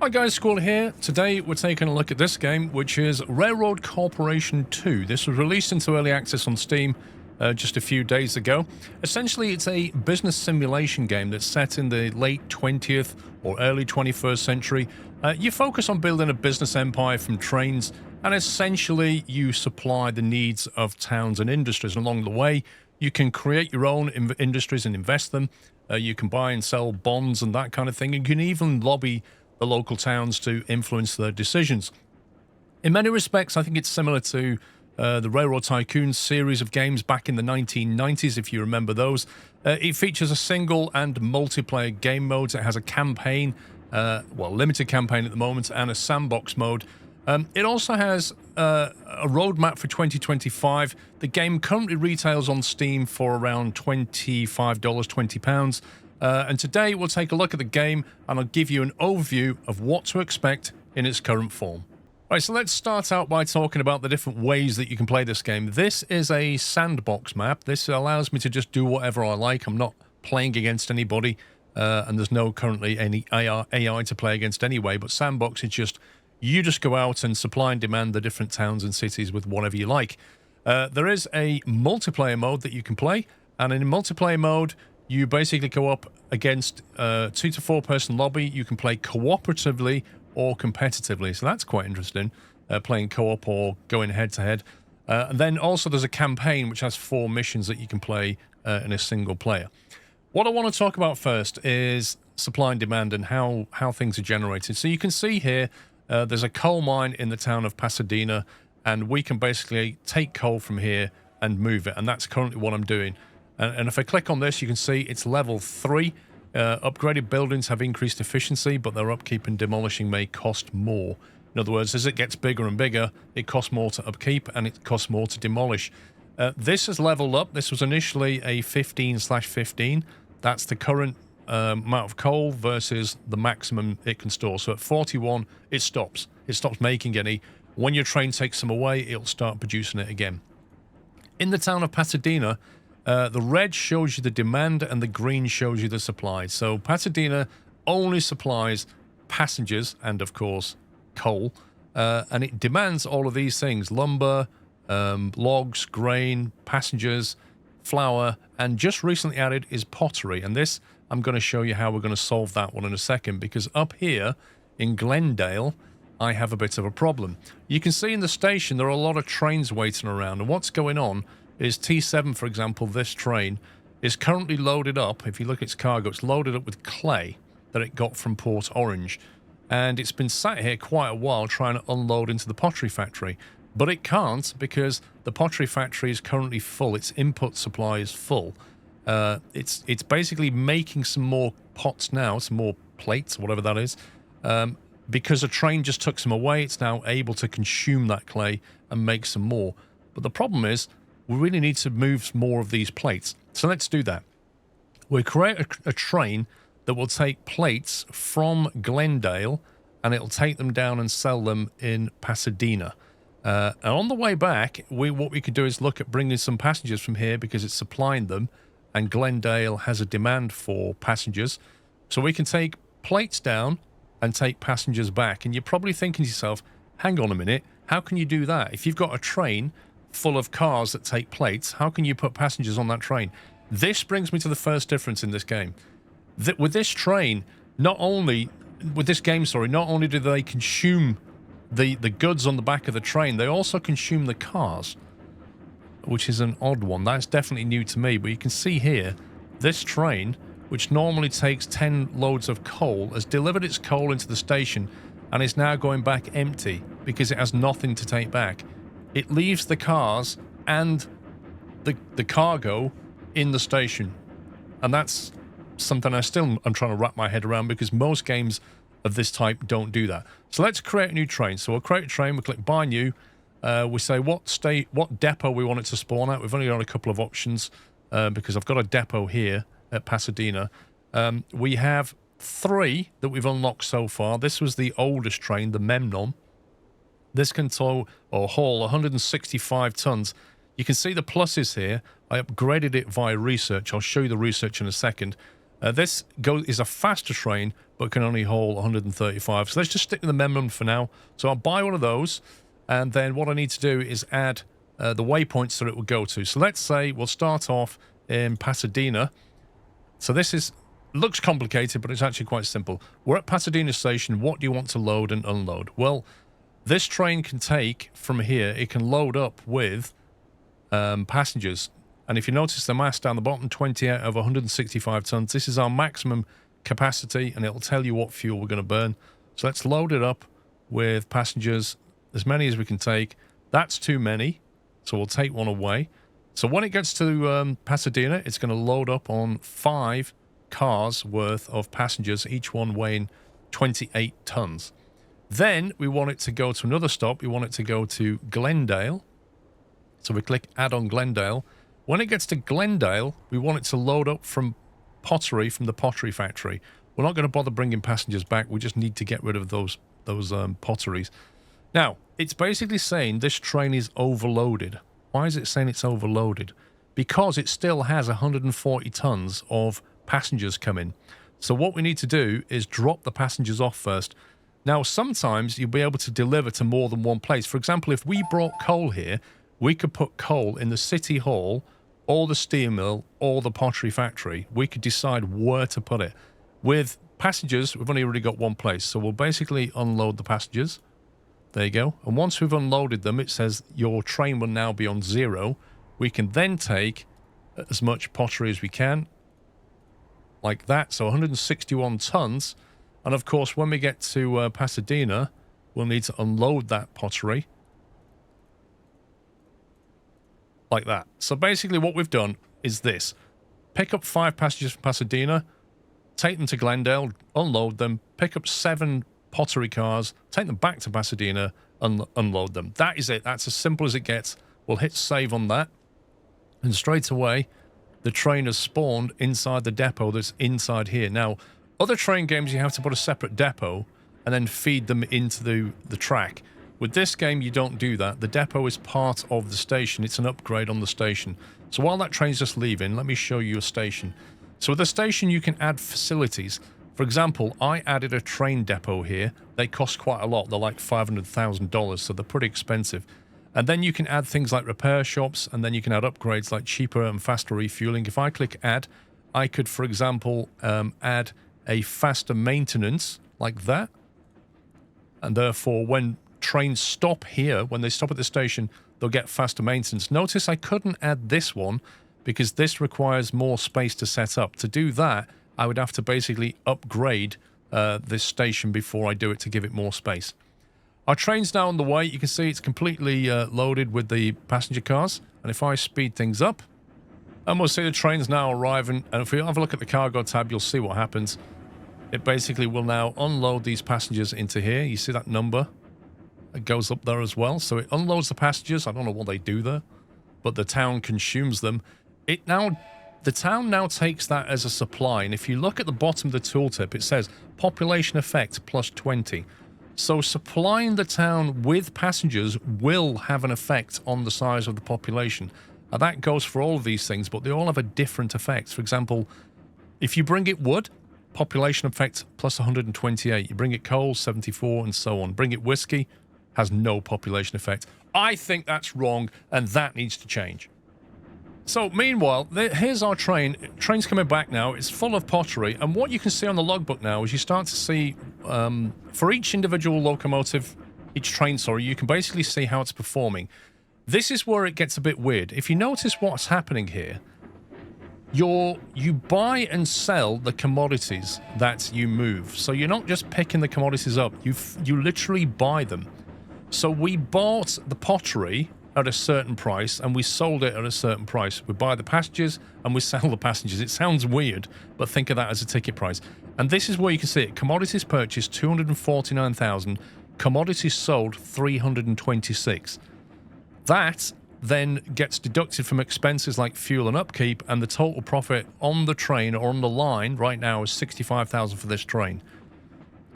Hi guys, Squall here. Today we're taking a look at this game, which is Railroad Corporation 2. This was released into early access on Steam just a few days ago. Essentially, it's a business simulation game that's set in the late 20th or early 21st century. You focus on building a business empire from trains, and essentially you supply the needs of towns and industries. And along the way, you can create your own industries and invest them. You can buy and sell bonds and that kind of thing. You can even lobby the local towns to influence their decisions. In many respects, I think it's similar to the Railroad Tycoon series of games back in the 1990s, if you remember those. It features a single and multiplayer game modes. It has a campaign, limited campaign at the moment, and a sandbox mode. It also has a roadmap for 2025. The game currently retails on Steam for around $25, £20. And today we'll take a look at the game and I'll give you an overview of what to expect in its current form. Right, so let's start out by talking about the different ways that you can play this game. This is a sandbox map. This allows me to just do whatever I like. I'm not playing against anybody, and there's no currently any AI to play against anyway, but sandbox is just, you just go out and supply and demand the different towns and cities with whatever you like. There is a multiplayer mode that you can play, and in multiplayer mode, you basically go up against 2 to 4 person lobby. You can play cooperatively or competitively, so that's quite interesting, playing co-op or going head-to-head. And then also there's a campaign which has 4 missions that you can play in a single player. What I want to talk about first is supply and demand and how things are generated. So you can see here, there's a coal mine in the town of Pasadena, and we can basically take coal from here and move it, and that's currently what I'm doing. And if I click on this, you can see it's level 3. Upgraded buildings have increased efficiency, but their upkeep and demolishing may cost more. In other words, as it gets bigger and bigger, it costs more to upkeep and it costs more to demolish. This has leveled up. This was initially a 15/15. That's the current amount of coal versus the maximum it can store. So at 41, it stops. It stops making any. When your train takes some away, it'll start producing it again. In the town of Pasadena, the red shows you the demand and the green shows you the supply. So Pasadena only supplies passengers and, of course, coal. And it demands all of these things: lumber, logs, grain, passengers, flour, and just recently added is pottery. And this, I'm going to show you how we're going to solve that one in a second, because up here in Glendale, I have a bit of a problem. You can see in the station there are a lot of trains waiting around, and what's going on is T7, for example, this train is currently loaded up. If you look at its cargo, it's loaded up with clay that it got from Port Orange. And it's been sat here quite a while trying to unload into the pottery factory. But it can't, because the pottery factory is currently full. Its input supply is full. It's basically making some more pots now, some more plates, whatever that is. Because a train just took some away, it's now able to consume that clay and make some more. But the problem is, we really need to move more of these plates. So let's do that. We'll create a train that will take plates from Glendale, and it'll take them down and sell them in Pasadena. And on the way back, what we could do is look at bringing some passengers from here, because it's supplying them, and Glendale has a demand for passengers. So we can take plates down and take passengers back. And you're probably thinking to yourself, hang on a minute, how can you do that? If you've got a train full of cars that take plates, how can you put passengers on that train? This brings me to the first difference in this game. With this train, not only do they consume the goods on the back of the train, they also consume the cars, which is an odd one. That's definitely new to me. But you can see here, this train, which normally takes 10 loads of coal, has delivered its coal into the station and is now going back empty because it has nothing to take back. It leaves the cars and the cargo in the station. And that's something I'm trying to wrap my head around, because most games of this type don't do that. So let's create a new train. So we'll create a train, we click buy new, we say what depot we want it to spawn at. We've only got a couple of options because I've got a depot here at Pasadena. We have 3 that we've unlocked so far. This was the oldest train, the Memnon. This can tow or haul 165 tons. You can see the pluses here. I upgraded it via research. I'll show you the research in a second. This is a faster train, but can only hold 135. So let's just stick with the minimum for now. So I'll buy one of those, and then what I need to do is add the waypoints that it will go to. So let's say we'll start off in Pasadena. So this looks complicated, but it's actually quite simple. We're at Pasadena Station. What do you want to load and unload? Well, this train can take from here, it can load up with passengers. And if you notice the mass down the bottom, 20 out of 165 tons. This is our maximum capacity, and it'll tell you what fuel we're going to burn. So let's load it up with passengers, as many as we can take. That's too many, so we'll take one away. So when it gets to Pasadena, it's going to load up on 5 cars worth of passengers, each one weighing 28 tons. Then we want it to go to another stop. We want it to go to Glendale. So we click Add on Glendale. When it gets to Glendale, we want it to load up from pottery, from the pottery factory. We're not going to bother bringing passengers back. We just need to get rid of those potteries. Now, it's basically saying this train is overloaded. Why is it saying it's overloaded? Because it still has 140 tons of passengers coming. So what we need to do is drop the passengers off first. Now, sometimes you'll be able to deliver to more than one place. For example, if we brought coal here, we could put coal in the city hall, or the steel mill, or the pottery factory. We could decide where to put it. With passengers, we've only really got one place. So we'll basically unload the passengers. There you go. And once we've unloaded them, it says your train will now be on 0. We can then take as much pottery as we can, like that. So 161 tons. And of course, when we get to Pasadena, we'll need to unload that pottery. Like that. So basically what we've done is this. Pick up 5 passengers from Pasadena, take them to Glendale, unload them, pick up 7 pottery cars, take them back to Pasadena, unload them. That is it. That's as simple as it gets. We'll hit save on that. And straight away, the train has spawned inside the depot that's inside here. Now, other train games, you have to put a separate depot and then feed them into the track. With this game, you don't do that. The depot is part of the station. It's an upgrade on the station. So while that train's just leaving, let me show you a station. So with the station, you can add facilities. For example, I added a train depot here. They cost quite a lot. They're like $500,000, so they're pretty expensive. And then you can add things like repair shops, and then you can add upgrades like cheaper and faster refueling. If I click add, I could, for example, add a faster maintenance like that. And therefore, when trains stop here, when they stop at the station, they'll get faster maintenance. Notice I couldn't add this one because this requires more space to set up. To do that, I would have to basically upgrade this station before I do it to give it more space. Our train's now on the way. You can see it's completely loaded with the passenger cars. And if I speed things up, and we'll see the train's now arriving. And if we have a look at the cargo tab, you'll see what happens. It basically will now unload these passengers into here. You see that number? It goes up there as well. So it unloads the passengers. I don't know what they do there, but the town consumes them. The town now takes that as a supply. And if you look at the bottom of the tooltip, it says population effect plus 20. So supplying the town with passengers will have an effect on the size of the population. Now that goes for all of these things, but they all have a different effect. For example, if you bring it wood, population effect plus 128. You bring it coal, 74, and so on. Bring it whiskey, has no population effect. I think that's wrong, and that needs to change. So, meanwhile, here's our train. Train's coming back now. It's full of pottery, and what you can see on the logbook now is you start to see, for each individual locomotive, each train, sorry, you can basically see how it's performing. This is where it gets a bit weird. If you notice what's happening here, you buy and sell the commodities that you move. So you're not just picking the commodities up. You literally buy them. So we bought the pottery at a certain price and we sold it at a certain price. We buy the passengers and we sell the passengers. It sounds weird, but think of that as a ticket price. And this is where you can see it. Commodities purchased 249,000. Commodities sold 326. That then gets deducted from expenses like fuel and upkeep, and the total profit on the train or on the line right now is 65,000 for this train.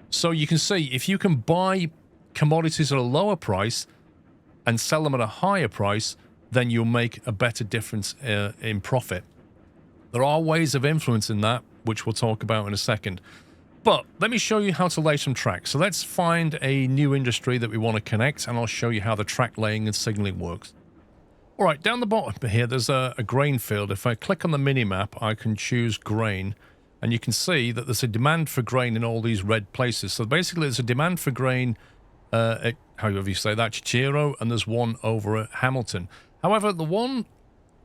So you can see if you can buy commodities at a lower price and sell them at a higher price, then you'll make a better difference in profit. There are ways of influencing that, which we'll talk about in a second. But let me show you how to lay some tracks. So let's find a new industry that we want to connect, and I'll show you how the track laying and signaling works. All right, down the bottom here, there's a grain field. If I click on the mini-map, I can choose grain, and you can see that there's a demand for grain in all these red places. So basically, there's a demand for grain at, however you say that, Cicero, and there's one over at Hamilton. However, the one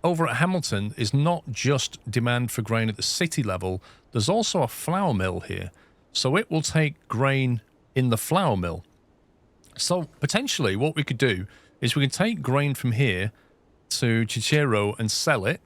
over at Hamilton is not just demand for grain at the city level. There's also a flour mill here. So it will take grain in the flour mill. So potentially what we could do is we can take grain from here to Cicero and sell it.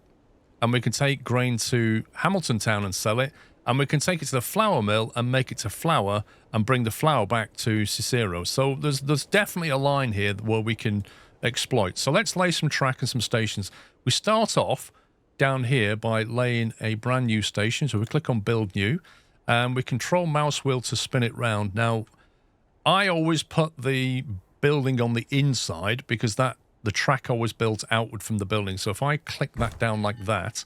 And we can take grain to Hamilton Town and sell it. And we can take it to the flour mill and make it to flour and bring the flour back to Cicero. So there's definitely a line here where we can exploit. So let's lay some track and some stations. We start off down here by laying a brand new station. So we click on Build New. And we control mouse wheel to spin it round. Now, I always put the building on the inside because the track always builds outward from the building. So if I click that down like that,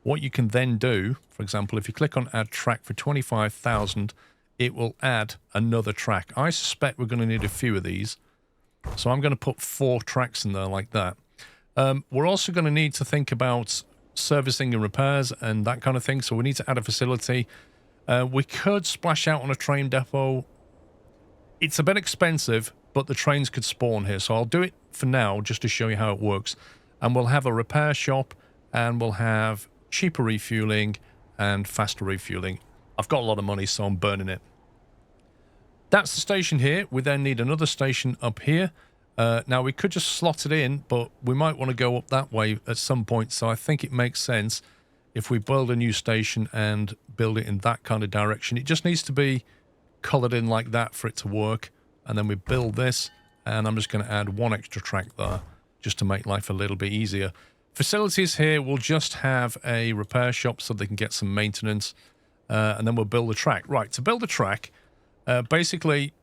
what you can then do, for example, if you click on Add Track for 25,000, it will add another track. I suspect we're going to need a few of these. So I'm going to put 4 tracks in there like that. We're also going to need to think about servicing and repairs and that kind of thing. So we need to add a facility. We could splash out on a train depot. It's a bit expensive, but the trains could spawn here. So I'll do it for now just to show you how it works. And we'll have a repair shop and we'll have cheaper refueling and faster refueling. I've got a lot of money, so I'm burning it. That's the station here. We then need another station up here. Now, we could just slot it in, but we might want to go up that way at some point. So I think it makes sense if we build a new station and build it in that kind of direction. It just needs to be colored in like that for it to work. And then we build this, and I'm just going to add 1 extra track there just to make life a little bit easier. Facilities here will just have a repair shop so they can get some maintenance, and then we'll build the track. Right, to build the track, basically,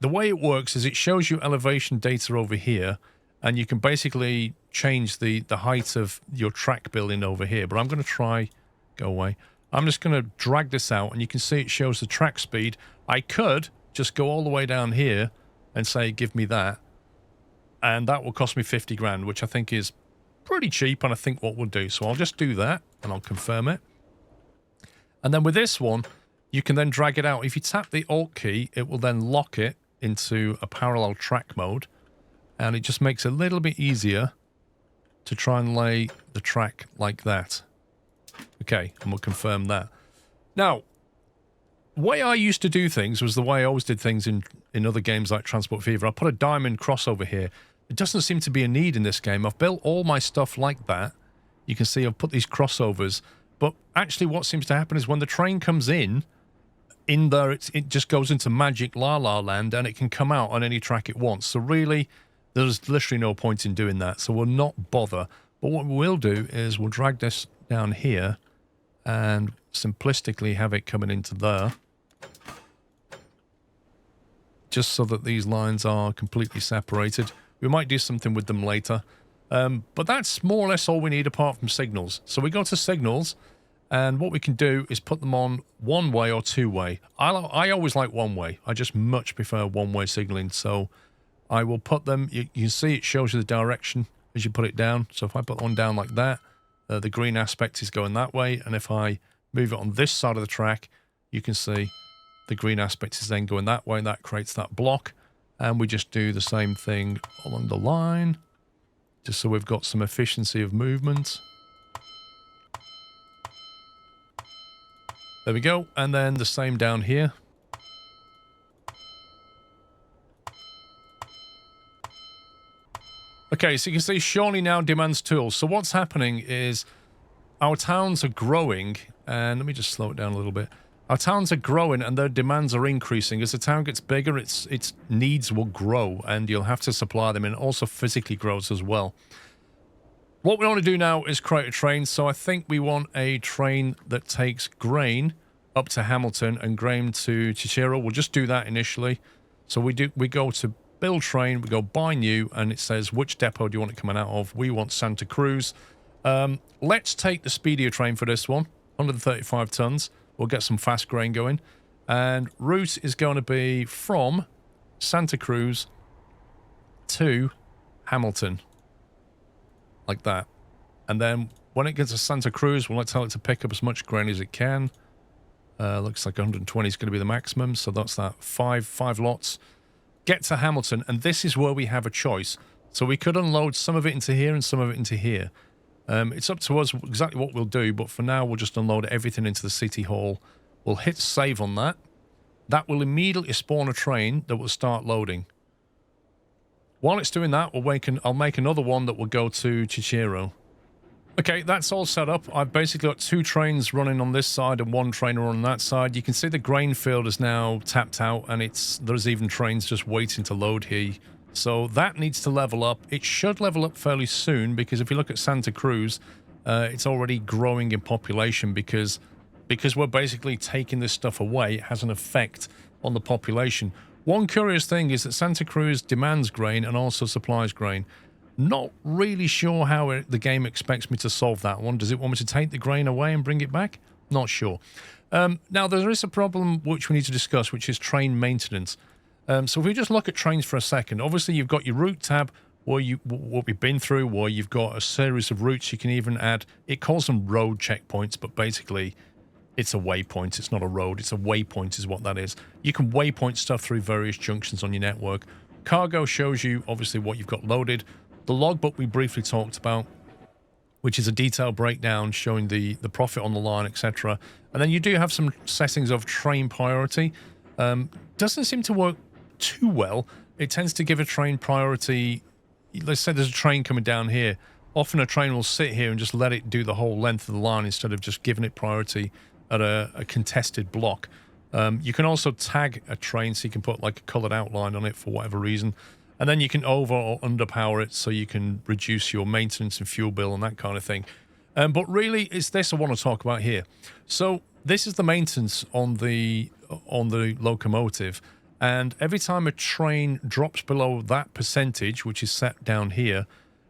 the way it works is it shows you elevation data over here, and you can basically change the height of your track building over here. But I'm going to try, go away. I'm just going to drag this out, and you can see it shows the track speed. I could just go all the way down here and say, give me that. And that will cost me 50 grand, which I think is pretty cheap, and I think what we'll do. So I'll just do that, and I'll confirm it. And then with this one, you can then drag it out. If you tap the Alt key, it will then lock it into a parallel track mode. And it just makes it a little bit easier to try and lay the track like that. Okay, and we'll confirm that. Now, the way I used to do things was the way I always did things in other games like Transport Fever. I put a diamond crossover here. It doesn't seem to be a need in this game. I've built all my stuff like that. You can see I've put these crossovers. But actually what seems to happen is when the train comes in there, it just goes into magic La La Land, and it can come out on any track it wants. So really, there's literally no point in doing that. So we'll not bother. But what we will do is we'll drag this down here and simplistically have it coming into there. Just so that these lines are completely separated. We might do something with them later. But that's more or less all we need apart from signals. So we go to signals, and what we can do is put them on 1-way or 2-way. I always like 1-way. I just much prefer 1-way signaling. So I will put them, you can see it shows you the direction as you put it down. So if I put one down like that, the green aspect is going that way. And if I move it on this side of the track, you can see the green aspect is then going that way, and that creates that block. And we just do the same thing along the line, just so we've got some efficiency of movement. There we go. And then the same down here. Okay, so you can see Shawnee now demands tools. So what's happening is our towns are growing, and let me just slow it down a little bit. Our towns are growing and their demands are increasing. As the town gets bigger, its needs will grow, and you'll have to supply them, and it also physically grows as well. What we want to do now is create a train. So I think we want a train that takes grain up to Hamilton and grain to Cicero. We'll just do that initially. So we go to build train, we go buy new, and it says which depot do you want it coming out of. We want Santa Cruz. Let's take the speedier train for this one, 135 tons. We'll get some fast grain going. And route is going to be from Santa Cruz to Hamilton. Like that. And then when it gets to Santa Cruz, we'll tell it to pick up as much grain as it can. Looks like 120 is going to be the maximum. So that's that. Five lots. Get to Hamilton. And this is where we have a choice. So we could unload some of it into here and some of it into here. It's up to us exactly what we'll do. But for now, we'll just unload everything into the city hall. We'll hit save on that. That will immediately spawn a train that will start loading. While it's doing that, I'll make another one that will go to Chichiro. Okay, that's all set up. I've basically got 2 trains running on this side and 1 train on that side. You can see the grain field is now tapped out, and there's even trains just waiting to load here. So that needs to level up. It should level up fairly soon, because if you look at Santa Cruz, it's already growing in population because we're basically taking this stuff away. It has an effect on the population. One curious thing is that Santa Cruz demands grain and also supplies grain. Not really sure how the game expects me to solve that one. Does it want me to take the grain away and bring it back? Not sure. Now, there is a problem which we need to discuss, which is train maintenance. So if we just look at trains for a second, obviously you've got your route tab, what we've been through, where you've got a series of routes you can even add. It calls them road checkpoints, but basically it's a waypoint. It's not a road. It's a waypoint is what that is. You can waypoint stuff through various junctions on your network. Cargo shows you, obviously, what you've got loaded. The logbook we briefly talked about, which is a detailed breakdown showing the profit on the line, etc. And then you do have some settings of train priority. Doesn't seem to work too well. It tends to give a train priority. Let's say there's a train coming down here. Often a train will sit here and just let it do the whole length of the line instead of just giving it priority at a contested block. You can also tag a train, so you can put like a coloured outline on it for whatever reason. And then you can over or underpower it, so you can reduce your maintenance and fuel bill and that kind of thing. But really, it's this I want to talk about here. So this is the maintenance on the locomotive. And every time a train drops below that percentage, which is set down here,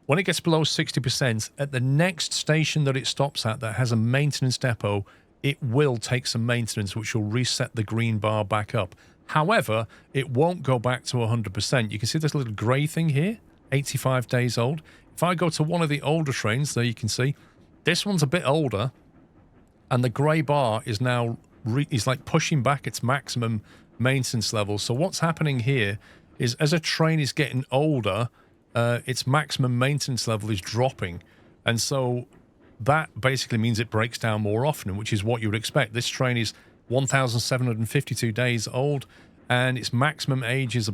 when it gets below 60%, at the next station that it stops at that has a maintenance depot, it will take some maintenance, which will reset the green bar back up. However, it won't go back to 100%. You can see this little grey thing here, 85 days old. If I go to one of the older trains, there you can see, this one's a bit older, and the grey bar is now is like pushing back its maximum maintenance level. So what's happening here is as a train is getting older, its maximum maintenance level is dropping. And so that basically means it breaks down more often, which is what you would expect. This train is 1,752 days old, and its maximum maintenance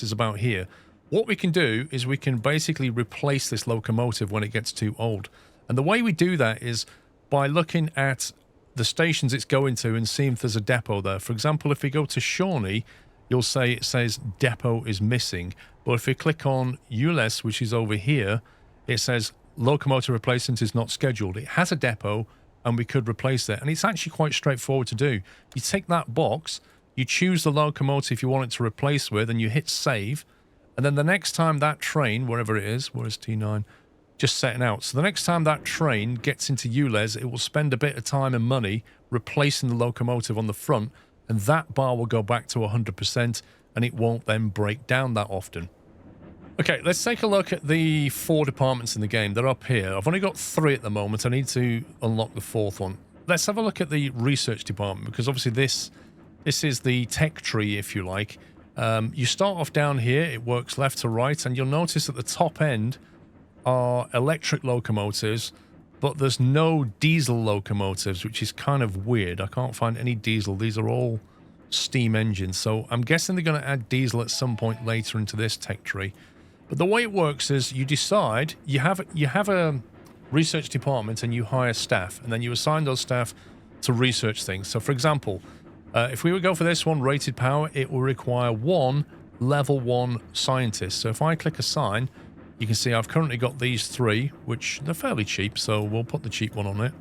is about here. What we can do is we can basically replace this locomotive when it gets too old. And the way we do that is by looking at the stations it's going to and seeing if there's a depot there. For example, if we go to Shawnee, you'll say it says depot is missing. But if we click on Ules, which is over here, it says locomotive replacement is not scheduled. It has a depot, and we could replace it. And it's actually quite straightforward to do. You tick that box, you choose the locomotive you want it to replace with, and you hit save. And then the next time that train, wherever it is, where is T9, just setting out. So the next time that train gets into ULEZ, it will spend a bit of time and money replacing the locomotive on the front, and that bar will go back to 100%, and it won't then break down that often. Okay, let's take a look at the 4 departments in the game. They're up here. I've only got 3 at the moment. I need to unlock the 4th one. Let's have a look at the research department, because obviously this is the tech tree, if you like. You start off down here. It works left to right, and you'll notice at the top end are electric locomotives, but there's no diesel locomotives, which is kind of weird. I can't find any diesel. These are all steam engines, so I'm guessing they're going to add diesel at some point later into this tech tree. But the way it works is you decide, you have a research department and you hire staff, and then you assign those staff to research things. So for example, if we would go for this one, rated power, it will require 1 level 1 scientist. So if I click assign, you can see I've currently got these 3, which they're fairly cheap, so we'll put the cheap one on it,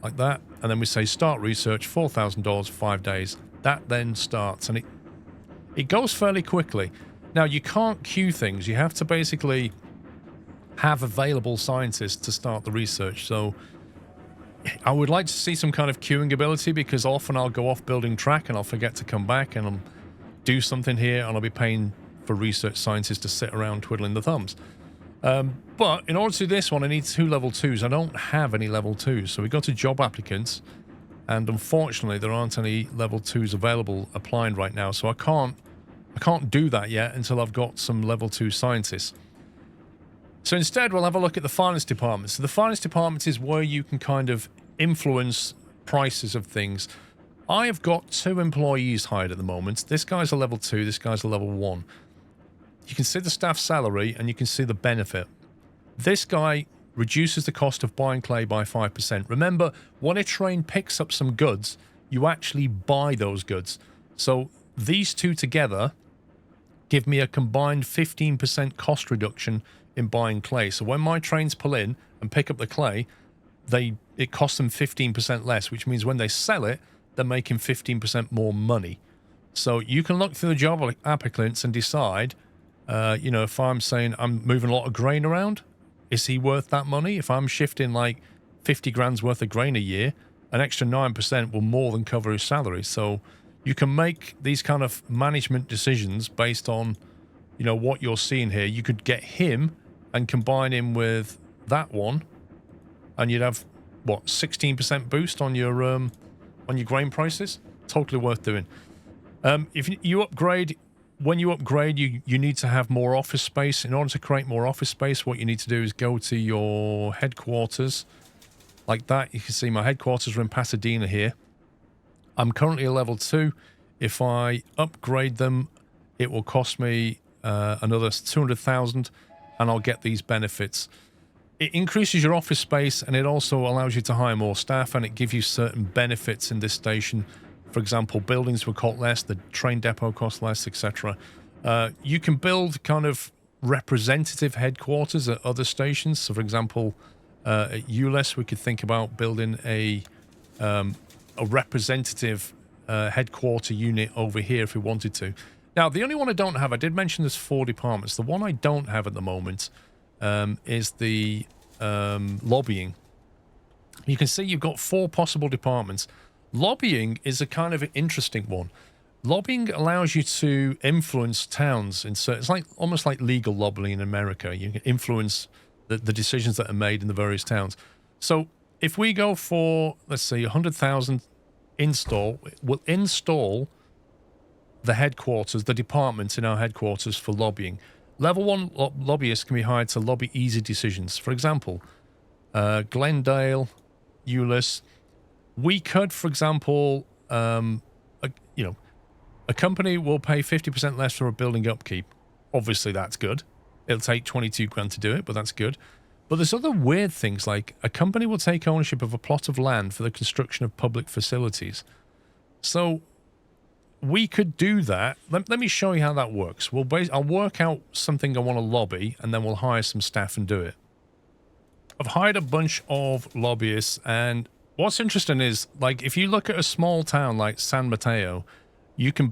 like that. And then we say start research, $4,000, 5 days. That then starts, and it goes fairly quickly. Now, you can't queue things. You have to basically have available scientists to start the research. So I would like to see some kind of queuing ability, because often I'll go off building track and I'll forget to come back and I'll do something here and I'll be paying for research scientists to sit around twiddling the thumbs. But in order to do this one, I need 2 level 2s. I don't have any level 2s. So we go to job applicants, and unfortunately there aren't any level 2s available applying right now. So I can't do that yet until I've got some level 2 scientists. So instead, we'll have a look at the finance department. So the finance department is where you can kind of influence prices of things. I have got 2 employees hired at the moment. This guy's a level 2, this guy's a level 1. You can see the staff salary and you can see the benefit. This guy reduces the cost of buying clay by 5%. Remember, when a train picks up some goods, you actually buy those goods. So these 2 together give me a combined 15% cost reduction in buying clay. So when my trains pull in and pick up the clay, it costs them 15% less, which means when they sell it, they're making 15% more money. So you can look through the job applicants and decide, if I'm saying I'm moving a lot of grain around, is he worth that money? If I'm shifting like 50 grand's worth of grain a year, an extra 9% will more than cover his salary. So you can make these kind of management decisions based on, what you're seeing here. You could get him and combine him with that one, and you'd have, 16% boost on your grain prices? Totally worth doing. If you upgrade, when you upgrade, you need to have more office space. In order to create more office space, what you need to do is go to your headquarters, like that. You can see my headquarters are in Pasadena here. I'm currently a level 2. If I upgrade them, it will cost me another 200,000, and I'll get these benefits. It increases your office space, and it also allows you to hire more staff, and it gives you certain benefits in this station. For example, buildings will cost less, the train depot costs less, etc. You can build kind of representative headquarters at other stations. So, for example, at ULES, we could think about building a representative headquarter unit over here if we wanted to. Now, the only one I don't have, I did mention there's 4 departments. The one I don't have at the moment is the lobbying. You can see you've got 4 possible departments. Lobbying is a kind of interesting one. Lobbying allows you to influence towns. It's like almost like legal lobbying in America. You can influence the decisions that are made in the various towns. So if we go for, let's see, 100,000 install, we'll install the headquarters, the departments in our headquarters for lobbying. Level 1 lobbyists can be hired to lobby easy decisions. For example, Glendale, Euless. We could, for example, a company will pay 50% less for a building upkeep. Obviously, that's good. It'll take 22 grand to do it, but that's good. But there's other weird things, like a company will take ownership of a plot of land for the construction of public facilities. So we could do that. Let me show you how that works. I'll work out something I want to lobby, and then we'll hire some staff and do it. I've hired a bunch of lobbyists, and what's interesting is, like, if you look at a small town like San Mateo, you can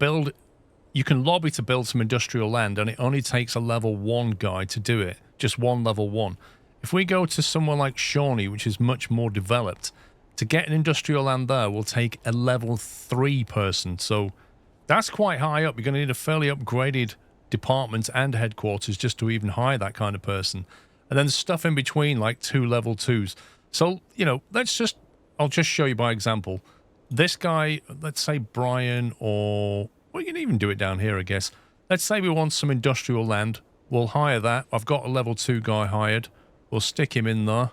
lobby to build some industrial land, and it only takes a level 1 guy to do it. Just one level 1. If we go to somewhere like Shawnee, which is much more developed, to get an industrial land there will take a level 3 person. So that's quite high up. You're going to need a fairly upgraded department and headquarters just to even hire that kind of person. And then stuff in between, like 2 level 2s. So, I'll just show you by example. This guy, let's say Brian, or you can even do it down here, I guess. Let's say we want some industrial land. We'll hire that. I've got a level 2 guy hired. We'll stick him in there.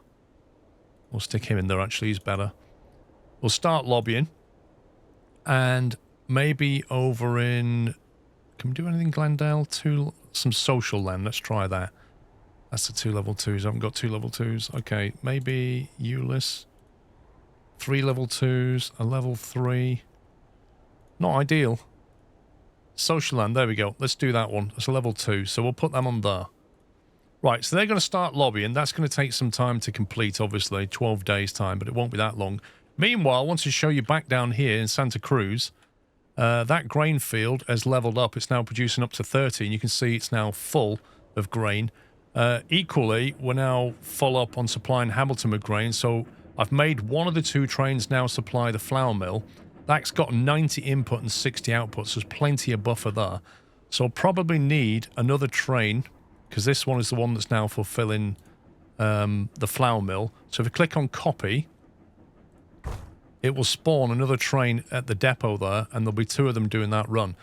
We'll stick him in there, actually. He's better. We'll start lobbying. And maybe over in... Can we do anything, Glendale? Some social land. Let's try that. That's the 2 level 2s. I haven't got 2 level 2s. Okay, maybe Euless. 3 level 2s, a level 3. Not ideal. Social land, there we go. Let's do that one. That's a level 2, so we'll put them on there. Right, so they're going to start lobbying. That's going to take some time to complete, obviously. 12 days' time, but it won't be that long. Meanwhile, I want to show you back down here in Santa Cruz. That grain field has leveled up. It's now producing up to 30, and you can see it's now full of grain. Equally, we're now full up on supplying Hamilton with grain, so I've made one of the 2 trains now supply the flour mill. That's got 90 input and 60 output, so there's plenty of buffer there. So I'll probably need another train, because this one is the one that's now fulfilling the flour mill. So if I click on copy, it will spawn another train at the depot there, and there'll be 2 of them doing that run.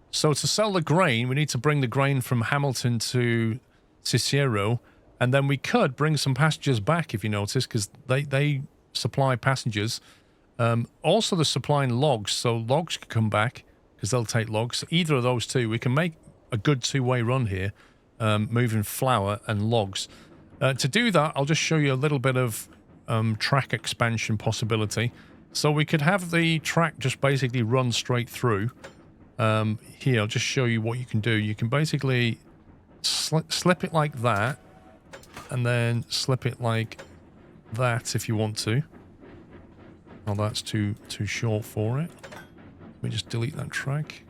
So to sell the grain, we need to bring the grain from Hamilton to Cicero, and then we could bring some passengers back, if you notice, because they supply passengers. Also, they're supplying logs, so logs can come back, because they'll take logs. So either of those 2, we can make a good 2-way run here, moving flour and logs. To do that, I'll just show you a little bit of track expansion possibility. So we could have the track just basically run straight through. Here, I'll just show you what you can do. You can basically slip it like that, and then slip it like that if you want to. Oh, that's too short for it. Let me just delete that track.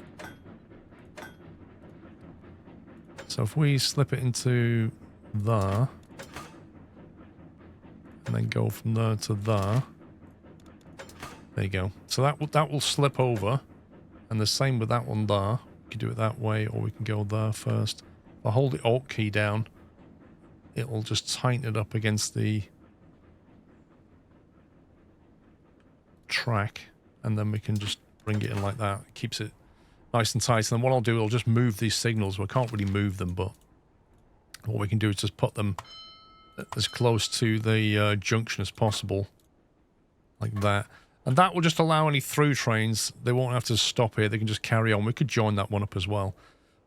So if we slip it into there, and then go from there to there. There you go. So that will slip over, and the same with that one there. We can do it that way, or we can go there first. If I hold the Alt key down, it will just tighten it up against the track, and then we can just bring it in like that. It keeps it nice and tight. And then what I'll do, I'll just move these signals. Well, I can't really move them, but what we can do is just put them as close to the junction as possible, like that. And that will just allow any through trains, they won't have to stop here, they can just carry on. We could join that one up as well.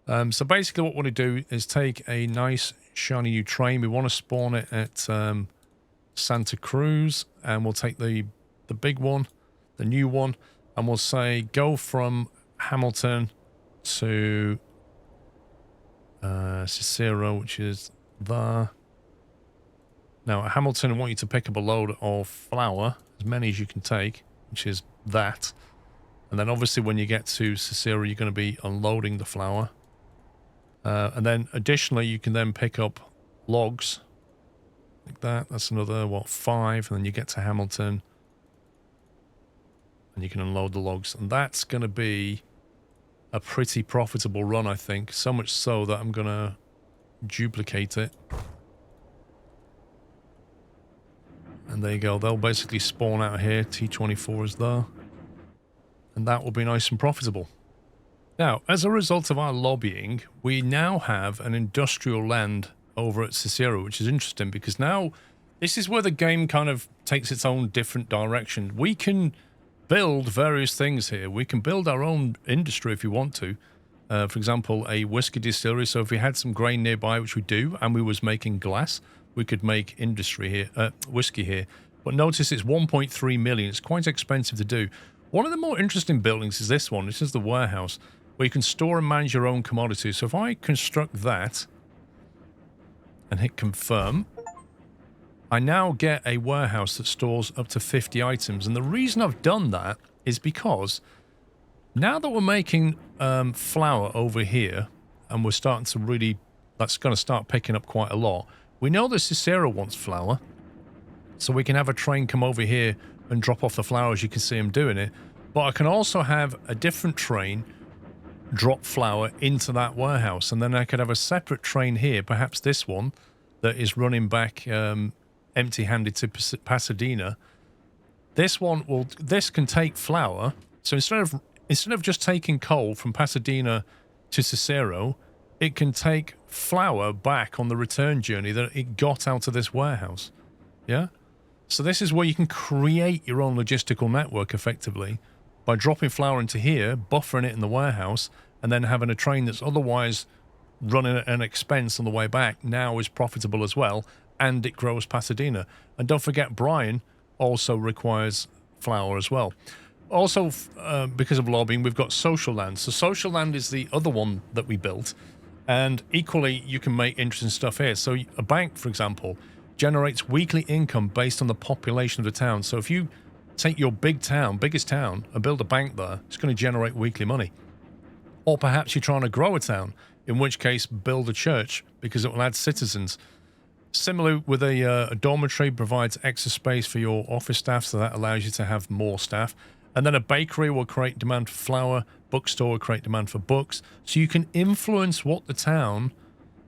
So basically what we want to do is take a nice shiny new train. We want to spawn it at Santa Cruz, and we'll take the big one, the new one, and we'll say go from Hamilton to Cicero, which is there. Now at Hamilton, I want you to pick up a load of flour, as many as you can take, which is that. And then obviously when you get to Cicero, you're going to be unloading the flour. And then additionally, you can then pick up logs like that. That's another, what, 5. And then you get to Hamilton and you can unload the logs. And that's going to be a pretty profitable run, I think. So much so that I'm going to duplicate it. And there you go. They'll basically spawn out of here. T24 is there. And that will be nice and profitable. Now, as a result of our lobbying, we now have an industrial land over at Cicero, which is interesting because now this is where the game kind of takes its own different direction. We can build various things here. We can build our own industry if you want to. For example, a whiskey distillery. So if we had some grain nearby, which we do, and we was making glass, we could make industry here, whiskey here. But notice it's 1.3 million. It's quite expensive to do. One of the more interesting buildings is this one. This is the warehouse, where you can store and manage your own commodities. So if I construct that and hit confirm, I now get a warehouse that stores up to 50 items. And the reason I've done that is because now that we're making flour over here, and we're starting to really, that's going to start picking up quite a lot. We know that Cicero wants flour, so we can have a train come over here and drop off the flour, as you can see him doing it. But I can also have a different train drop flour into that warehouse, and then I could have a separate train here, perhaps this one, that is running back empty-handed to Pasadena. This can take flour. So instead of just taking coal from Pasadena to Cicero, it can take flour back on the return journey that it got out of this warehouse. Yeah? So this is where you can create your own logistical network effectively by dropping flour into here, buffering it in the warehouse, and then having a train that's otherwise running at an expense on the way back now is profitable as well, and it grows Pasadena. And don't forget, Brian also requires flour as well. Also, because of lobbying, we've got social land. So social land is the other one that we built, and equally you can make interesting stuff here. So a bank, for example, generates weekly income based on the population of the town. So if you take your biggest town, and build a bank there, it's going to generate weekly money. Or perhaps you're trying to grow a town, in which case build a church, because it will add citizens. Similar with a dormitory, provides extra space for your office staff, so that allows you to have more staff. And then a bakery will create demand for flour, bookstore will create demand for books. So you can influence what the town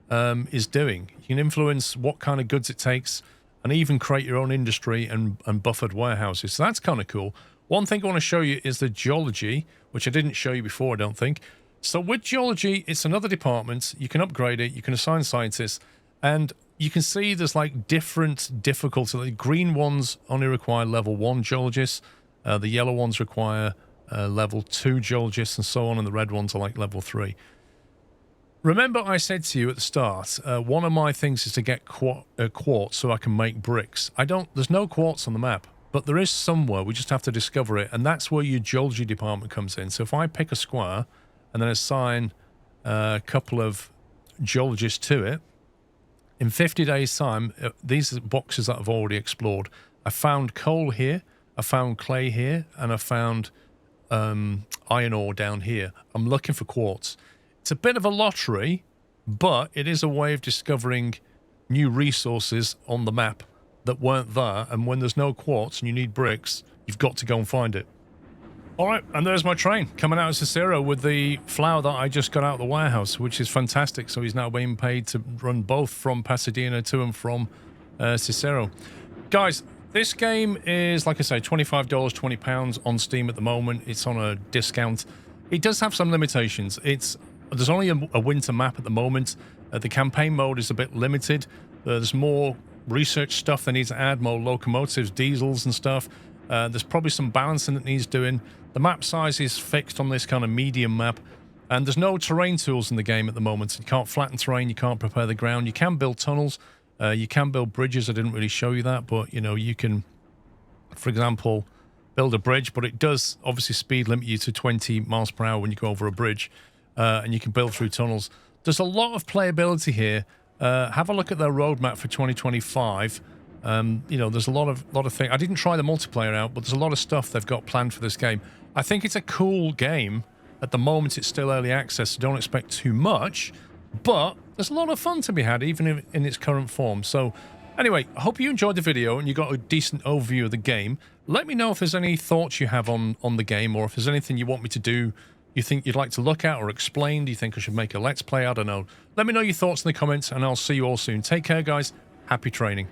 is doing. You can influence what kind of goods it takes, and even create your own industry and buffered warehouses. So that's kind of cool. One thing I want to show you is the geology, which I didn't show you before, I don't think. So with geology, it's another department. You can upgrade it. You can assign scientists. And you can see there's like different difficulty. The green ones only require level 1 geologists. The yellow ones require level 2 geologists and so on. And the red ones are like level 3. Remember I said to you at the start, one of my things is to get quartz so I can make bricks. There's no quartz on the map, but there is somewhere. We just have to discover it. And that's where your geology department comes in. So if I pick a square and then assign a couple of geologists to it, in 50 days' time, these are boxes that I've already explored. I found coal here, I found clay here, and I found iron ore down here. I'm looking for quartz. It's a bit of a lottery, but it is a way of discovering new resources on the map that weren't there. And when there's no quartz and you need bricks, you've got to go and find it. All right, and there's my train coming out of Cicero with the flour that I just got out of the warehouse, which is fantastic. So he's now being paid to run both from Pasadena to and from Cicero. Guys, this game is, like I say, $25, £20 on Steam at the moment. It's on a discount. It does have some limitations. There's only a winter map at the moment. The campaign mode is a bit limited. There's more research stuff they need to add, more locomotives, diesels and stuff. There's probably some balancing that needs doing. The map size is fixed on this kind of medium map, and there's no terrain tools in the game at the moment. You can't flatten terrain, you can't prepare the ground. You can build tunnels, you can build bridges. I didn't really show you that, but you know, you can, for example, build a bridge, but it does obviously speed limit you to 20 miles per hour when you go over a bridge, and you can build through tunnels. There's a lot of playability here. Have a look at their roadmap for 2025. You know, there's a lot of things. I didn't try the multiplayer out, but there's a lot of stuff they've got planned for this game. I think it's a cool game. At the moment, it's still early access, so don't expect too much. But there's a lot of fun to be had, even in its current form. So, anyway, I hope you enjoyed the video and you got a decent overview of the game. Let me know if there's any thoughts you have on the game, or if there's anything you want me to do, you think you'd like to look at or explain. Do you think I should make a Let's Play? I don't know. Let me know your thoughts in the comments, and I'll see you all soon. Take care, guys. Happy training.